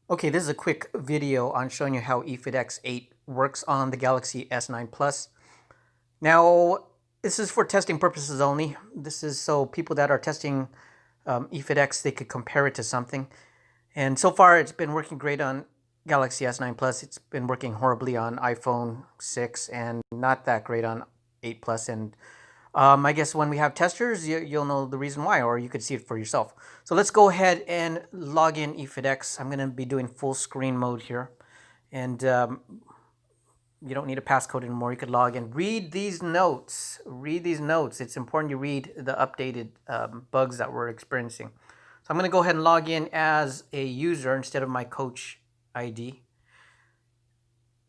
Okay, this is a quick video on showing you how EfitX 8 works on the Galaxy S9 Plus. Now, this is for testing purposes only. This is so people that are testing EfitX, they could compare it to something. And so far, it's been working great on Galaxy S9 Plus. It's been working horribly on iPhone 6 and not that great on 8 Plus. And I guess when we have testers, you'll know the reason why, or you could see it for yourself. So let's go ahead and log in EfitX. I'm going to be doing full screen mode here. And you don't need a passcode anymore. You could log in. Read these notes. Read these notes. It's important you read the updated bugs that we're experiencing. So I'm going to go ahead and log in as a user instead of my coach ID.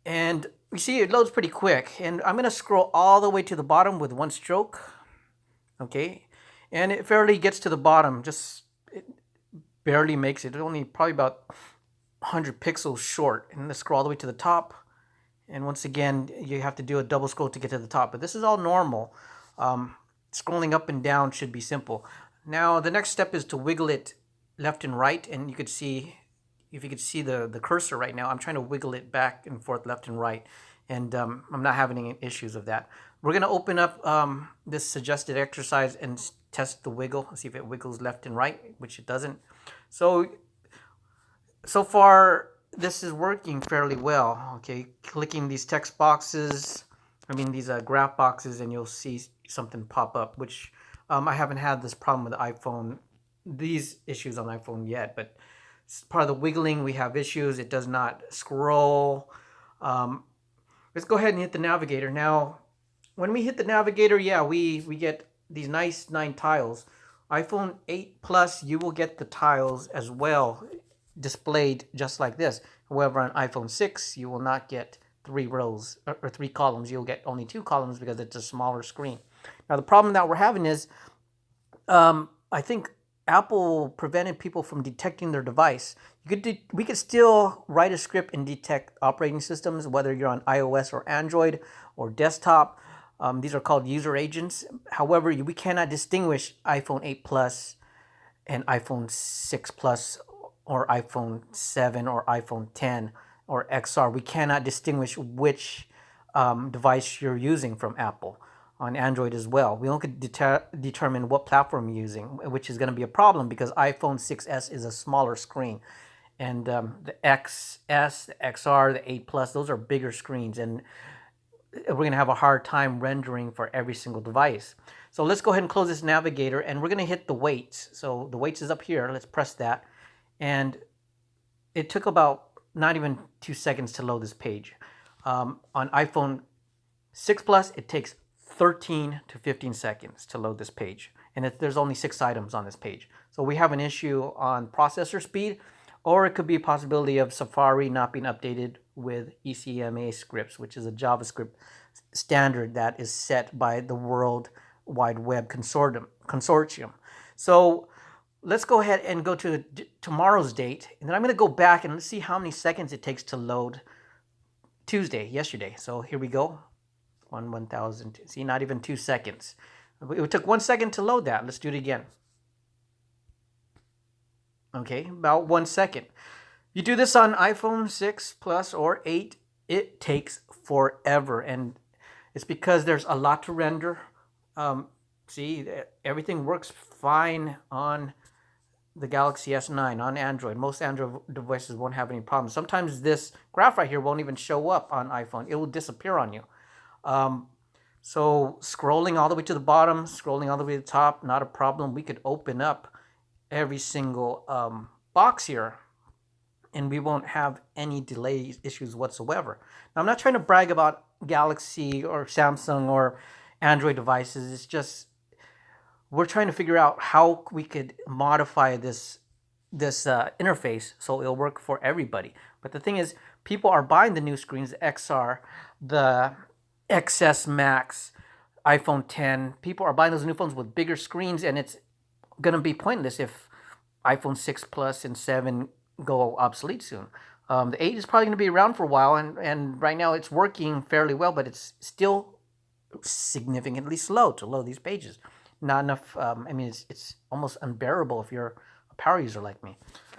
And you see it loads pretty quick. And I'm going to scroll all the way to the bottom with one stroke. Okay. And it fairly gets to the bottom. Just it barely makes it. It's only probably about 100 pixels short. And let's scroll all the way to the top. And once again, you have to do a double scroll to get to the top. But this is all normal. Scrolling up and down should be simple. Now, the next step is to wiggle it left and right. And you could see, if you could see the cursor right now, I'm trying to wiggle it back and forth, left and right. And I'm not having any issues of that. We're going to open up this suggested exercise and test the wiggle. See if it wiggles left and right, which it doesn't. So far, this is working fairly well. Okay, clicking these text boxes, these graph boxes, and you'll see something pop up, which I haven't had this problem with the iPhone, these issues on iPhone yet, but it's part of the wiggling. We have issues. It does not scroll. Let's go ahead and hit the navigator. Now, when we hit the navigator, yeah, we get these nice 9 tiles. iPhone 8 Plus, you will get the tiles as well, displayed just like this. However, on iPhone 6, you will not get 3 rows or 3 columns. You'll get only 2 columns because it's a smaller screen. Now, the problem that we're having is I think Apple prevented people from detecting their device. We could still write a script and detect operating systems, whether you're on iOS or Android or desktop. These are called user agents. However, we cannot distinguish iPhone 8 Plus and iPhone 6 Plus or iPhone 7 or iPhone 10 or XR. We cannot distinguish which device you're using from Apple. On Android as well. We only could determine what platform you're using, which is going to be a problem because iPhone 6s is a smaller screen. And the XS, the XR, the 8 Plus, those are bigger screens. And we're going to have a hard time rendering for every single device. So let's go ahead and close this navigator, and we're going to hit the weights. So the weights is up here. Let's press that. And it took about not even 2 seconds to load this page. On iPhone 6 Plus, it takes 13 to 15 seconds to load this page. And there's only 6 items on this page. So we have an issue on processor speed, or it could be a possibility of Safari not being updated with ECMA scripts, which is a JavaScript standard that is set by the World Wide Web Consortium. So let's go ahead and go to tomorrow's date. And then I'm going to go back and let's see how many seconds it takes to load yesterday. So here we go. 1,000. See, not even 2 seconds. It took 1 second to load that. Let's do it again. Okay, about 1 second. You do this on iPhone 6 Plus or 8, it takes forever. And it's because there's a lot to render. See, everything works fine on the Galaxy S9, on Android. Most Android devices won't have any problems. Sometimes this graph right here won't even show up on iPhone. It will disappear on you. So scrolling all the way to the bottom, scrolling all the way to the top, not a problem. We could open up every single box here and we won't have any delay issues whatsoever. Now, I'm not trying to brag about Galaxy or Samsung or Android devices. It's just we're trying to figure out how we could modify this interface so it'll work for everybody. But the thing is, people are buying the new screens, the XR, the XS Max, iPhone 10. People are buying those new phones with bigger screens, and it's going to be pointless if iPhone 6 Plus and 7 go obsolete soon. The 8 is probably going to be around for a while, and right now it's working fairly well, but it's still significantly slow to load these pages. Not enough. It's almost unbearable if you're a power user like me.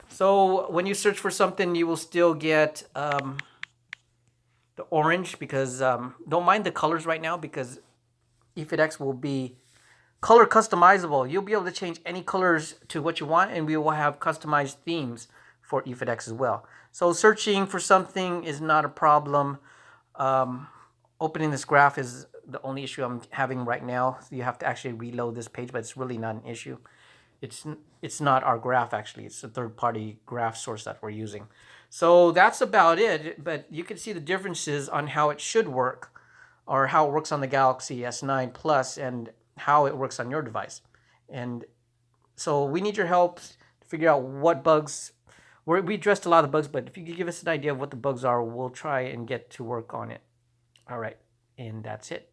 So when you search for something, you will still get the orange because don't mind the colors right now because EfitX will be color customizable. You'll be able to change any colors to what you want, and we will have customized themes for EfitX as well. So searching for something is not a problem. Um, Opening this graph is the only issue I'm having right now. You have to actually reload this page, but it's really not an issue. It's it's not our graph actually. It's a third-party graph source that we're using. So that's about it. But you can see the differences on how it should work, or how it works on the Galaxy S9 Plus, and how it works on your device. And so we need your help to figure out what bugs. We addressed a lot of the bugs, but if you could give us an idea of what the bugs are, we'll try and get to work on it. All right, and that's it.